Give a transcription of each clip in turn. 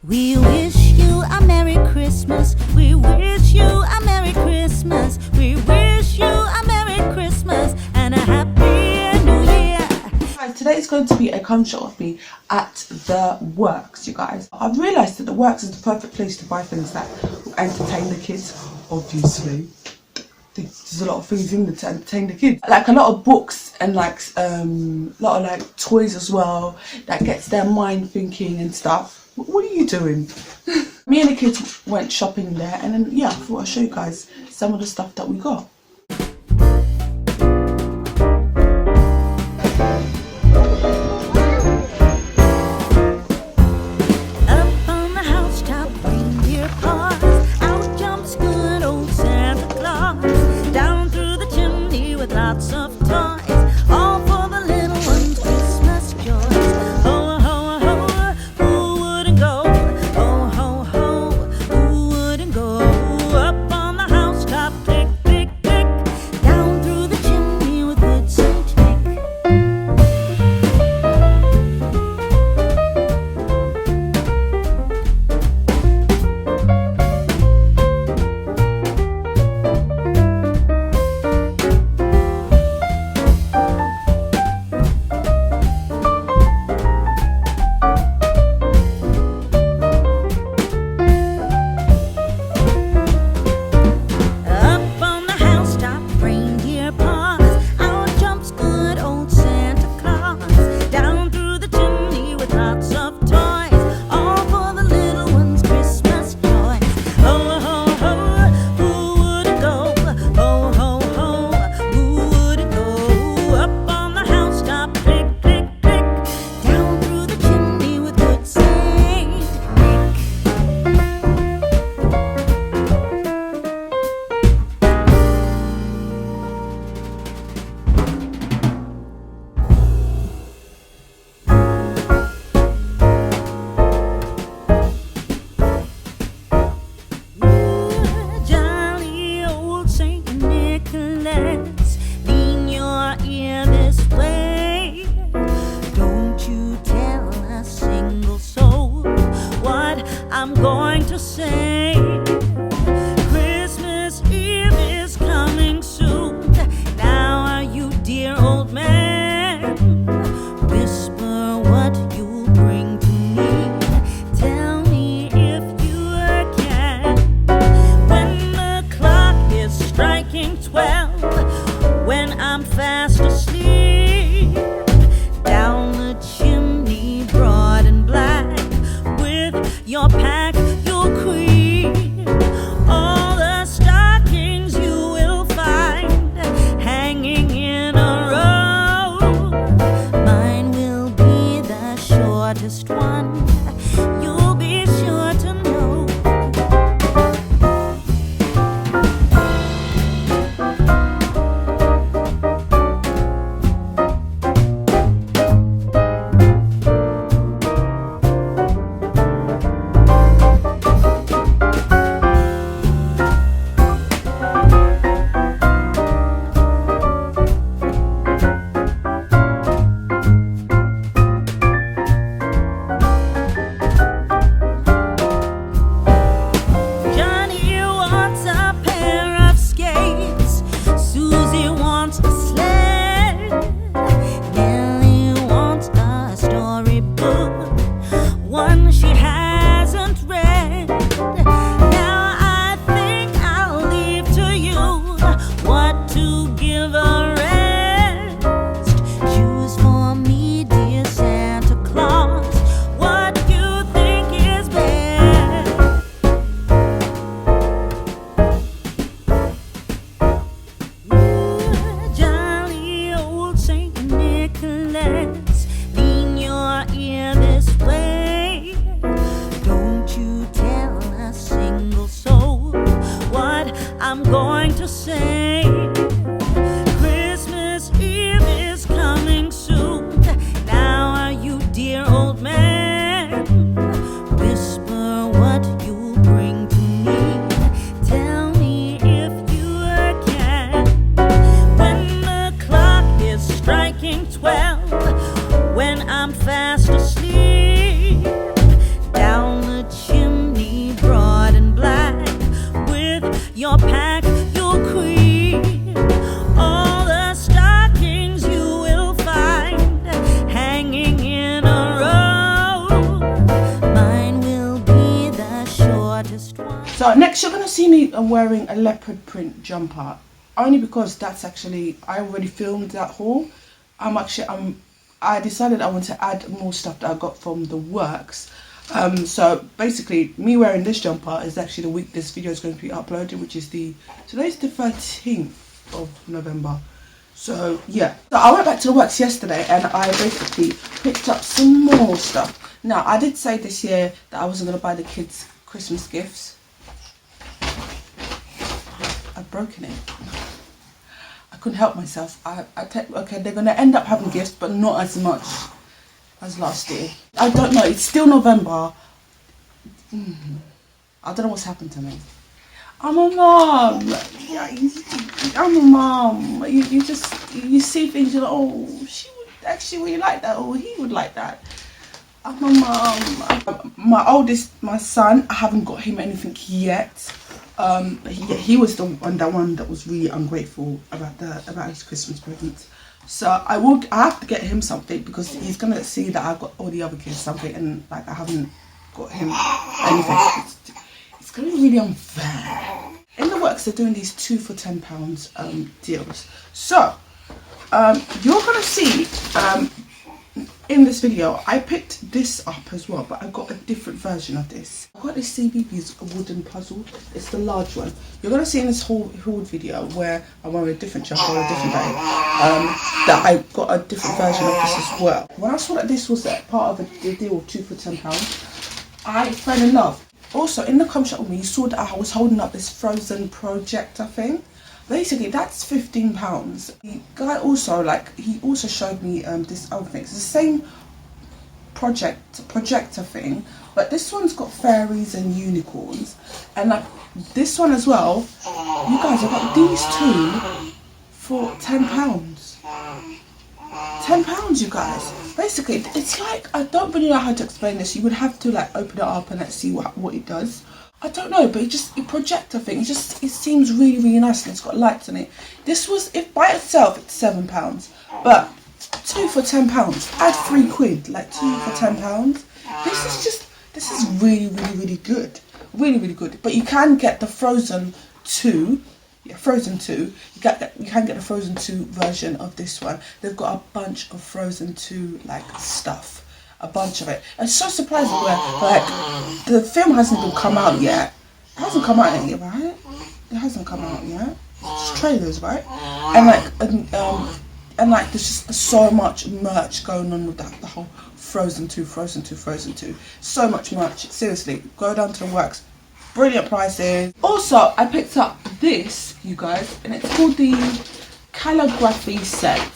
We wish you a Merry Christmas. We wish you a Merry Christmas. We wish you a Merry Christmas and a Happy New Year. Guys, today is going to be a come shot of me at the Works, you guys. I've realised that the Works is the perfect place to buy things that will entertain the kids, obviously. There's a lot of things in there to entertain the kids. Like a lot of books and like a lot of like toys as well that gets their mind thinking and stuff. What are you doing? Me and the kids went shopping there, and then yeah, I thought I'd show you guys some of the stuff that we got. Up on the housetop, reindeer paws. Out jumps good old Santa Claus. Down through the chimney with lots of toys. All for the little ones' Christmas joys. Ho, ho, ho, who wouldn't go? Ho, ho, ho, who wouldn't go? Up on the housetop, click, click, click. Down through the chimney with good Saint Nick. Up on the housetop, reindeer paws. Out jumps good old Santa Claus. Down through the chimney with lots of toys. All for the little ones' Christmas joys. Ho, ho, ho, who wouldn't go? Ho, ho, ho, who wouldn't go? Up on the housetop, click, click, click. Down through the chimney with good Saint Nick. Jolly old Saint Nicholas, lean your ear this way. Don't you tell a single soul what I'm going to say. Christmas Eve is coming soon. Now, you dear old man, whisper what you'll bring to me. Tell me if you can. When the clock is striking 12, when I'm fast asleep, down the chimney, broad and black, with your pack you'll creep. All the stockings you will find hanging in a row. Mine will be the shortest one. You'll be sure to know. So next you're gonna see me wearing a leopard print jumper, only because that's actually, I already filmed that haul. I decided I want to add more stuff that I got from the works. So basically me wearing this jumper is actually the week this video is going to be uploaded, which is today's the 13th of November. So yeah, so I went back to the works yesterday and I basically picked up some more stuff. Now I did say this year that I wasn't going to buy the kids Christmas gifts. I've broken it. I couldn't help myself. Okay, they're going to end up having gifts, but not as much as last year. I don't know, it's still November. I don't know what's happened to me. I'm a mom. I'm a mom. You see things, you're like, oh, she would actually really like that, or he would like that. I'm a mom. My oldest, my son, I haven't got him anything yet. He was the one that was really ungrateful about his Christmas presents. So I have to get him something, because he's gonna see that I've got all the other kids something and like I haven't got him anything. It's gonna be really unfair. In the works they're doing these 2 for £10 deals. So you're gonna see in this video I picked this up as well, but I got a different version of this. I got this CBeebies wooden puzzle. It's the large one. You're gonna see in this haul video where I'm wearing a different jumper on a different day, that I got a different version of this as well. When I saw that this was part of the deal of 2 for £10, I fell in love. Also in the come shop with me, you saw that I was holding up this Frozen projector thing. Basically that's £15. The guy also showed me this other thing. It's the same projector thing, but this one's got fairies and unicorns, and like this one as well. You guys, I got these two for £10. £10, you guys. Basically it's like, I don't really know how to explain this. You would have to like open it up and let's see what it does. I don't know, but a projector thing, it seems really, really nice, and it's got lights in it. This was, if by itself it's £7, but 2 for £10, add £3, like 2 for £10. This is really, really, really good, really, really good. But you can get the Frozen 2. Yeah, Frozen 2. You can get the Frozen 2 version of this one. They've got a bunch of Frozen 2 like stuff. A bunch of it. It's so surprising where like the film hasn't come out yet. It hasn't come out yet, right? It hasn't come out yet. It's trailers, right? And like there's just so much merch going on with that, the whole Frozen 2. So much merch. Seriously, go down to the works. Brilliant prices. Also, I picked up this, you guys, and it's called the calligraphy set.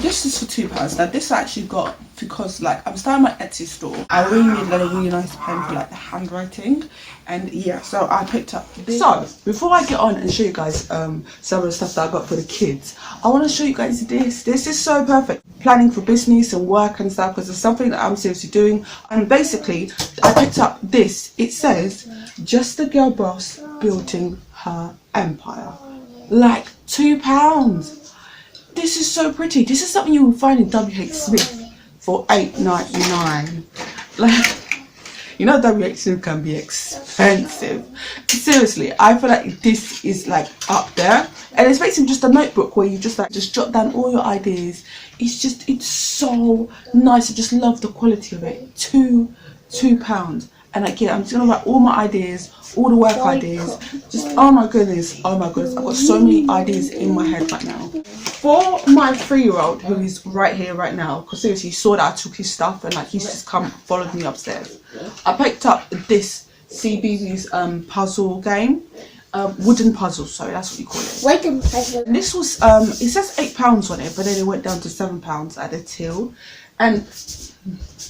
This is for £2. Now this I actually got because like I'm starting my Etsy store. I really needed a really nice pen for like the handwriting, and yeah, so I picked up this. So before I get on and show you guys some of the stuff that I got for the kids, I want to show you guys this. This is so perfect. Planning for business and work and stuff, because it's something that I'm seriously doing. And basically I picked up this. It says, "Just a girl boss building her empire." Like £2. This is so pretty. This is something you will find in WH Smith for $8.99. Like, you know, WH Smith can be expensive. Seriously, I feel like this is like up there. And it's basically just a notebook where you just jot down all your ideas. It's so nice. I just love the quality of it. £2. And like, yeah, I'm just gonna write all my ideas, all the work ideas. Just oh my goodness, I've got so many ideas in my head right now. For my 3-year-old who is right here right now, because seriously, he saw that I took his stuff and like he's just followed me upstairs. I picked up this CBeebies puzzle game, wooden puzzle. Sorry, that's what you call it. Wooden puzzle. And this was it says £8 on it, but then it went down to £7 at the till, and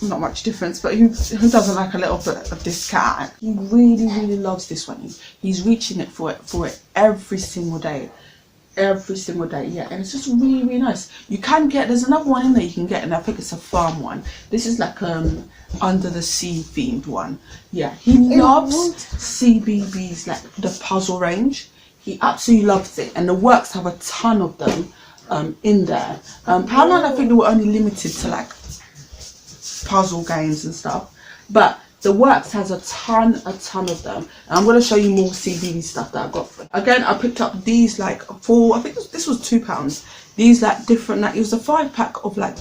not much difference. But who doesn't like a little bit of this cat? He really loves this one. He's reaching it for it every single day. Yeah, and it's just really nice. You can get, there's another one in there you can get, and I think it's a farm one. This is like under the sea themed one. Yeah, he loves CBeebies, like the puzzle range. He absolutely loves it, and the works have a ton of them in there. Poundland, I think they were only limited to like puzzle games and stuff, but The Works has a ton of them, and I'm going to show you more CBeebies stuff that I got. Again, I picked up these like for, I think this was £2. These like different, like it was a 5-pack of like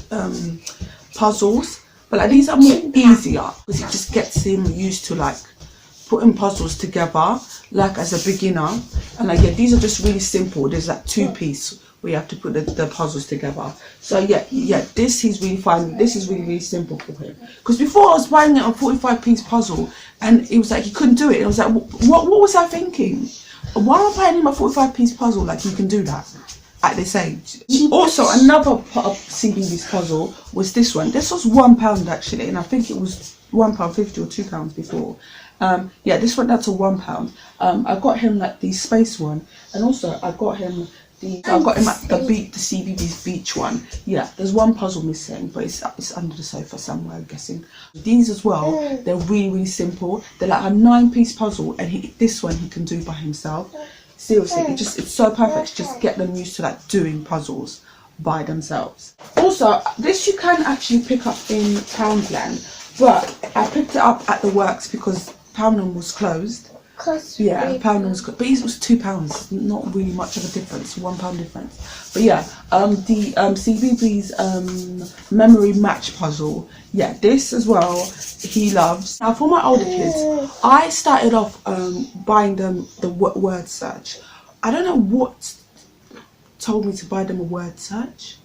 puzzles, but like these are more easier because it just gets him used to like putting puzzles together like as a beginner. And like, yeah, these are just really simple. There's like 2-piece where you have to put the puzzles together. So yeah, this he's really fine. This is really simple for him, because before I was buying it a 45-piece puzzle and it was like he couldn't do it. I was like, what was I thinking? Why am I buying him a 45-piece puzzle? Like, you can do that at this age. Also, another part of CBeebies puzzle was this one. This was £1 actually, and I think it was £1.50 or £2 before. Yeah, this went down to £1. I got him like the space one, and also I got him the CBeebies beach one. Yeah, there's one puzzle missing, but it's under the sofa somewhere, I'm guessing. These as well, they're really simple. They're like a 9-piece puzzle, and this one he can do by himself. Seriously, it's so perfect to just get them used to like doing puzzles by themselves. Also, this you can actually pick up in Poundland, but I picked it up at the Works because Poundland was closed. Yeah, Poundland was closed, but it was £2. Not really much of a difference, £1 difference. But yeah, the CBeebies memory match puzzle. Yeah, this as well he loves. Now for my older kids, I started off buying them the word search. I don't know what told me to buy them a word search.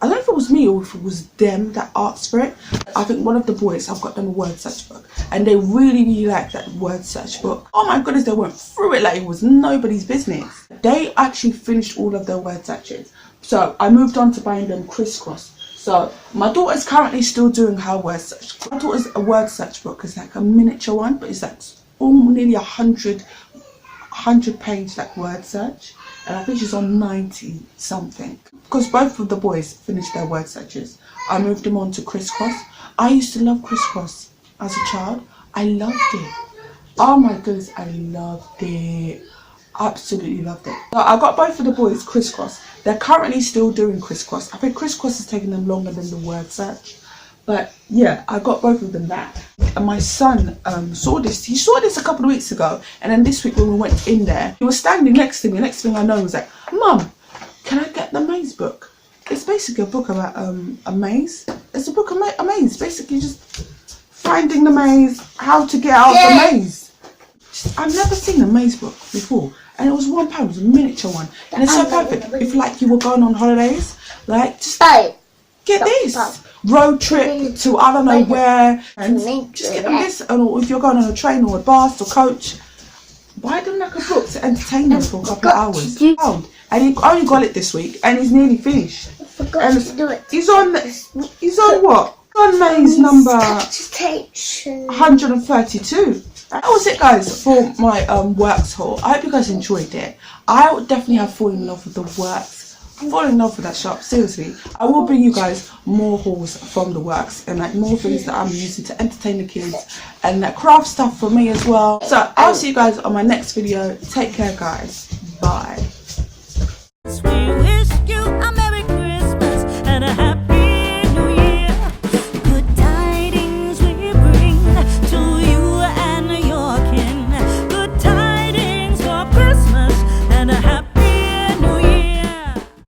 I don't know if it was me or if it was them that asked for it. I think one of the boys, I've got them a word search book, and they really like that word search book. Oh my goodness, they went through it like it was nobody's business. They actually finished all of their word searches. So I moved on to buying them crisscross. So my daughter's currently still doing her word search. My daughter's a word search book is like a miniature one, but it's like nearly 100 page like word search. And I think she's on 90 something. Because both of the boys finished their word searches, I moved them on to crisscross. I used to love crisscross as a child. I loved it. Oh my goodness, I loved it. Absolutely loved it. So I got both of the boys crisscross. They're currently still doing crisscross. I think crisscross is taking them longer than the word search. But yeah, I got both of them that. And my son saw this. He saw this a couple of weeks ago. And then this week when we went in there, he was standing next to me. Next thing I know, he was like, Mum, can I get the maze book? It's basically a book about a maze. It's a book of a maze. Basically just finding the maze, how to get out of the maze. I've never seen a maze book before. And it was £1. It was a miniature one. And it's so perfect. If like you were going on holidays, like just get this. Road trip to I don't know where, and just get them this. And if you're going on a train or a bus or coach, buy them like a book to entertain them for a couple of hours. And he only got it this week, and he's nearly finished. I forgot to do it. He's on what? On maze number 132. That was it, guys, for my Works haul. I hope you guys enjoyed it. I would definitely have fallen in love with the Works. I'm falling in love with that shop, seriously. I will bring you guys more hauls from the Works and like more things that I'm using to entertain the kids and like craft stuff for me as well. So I'll see you guys on my next video. Take care, guys. Bye.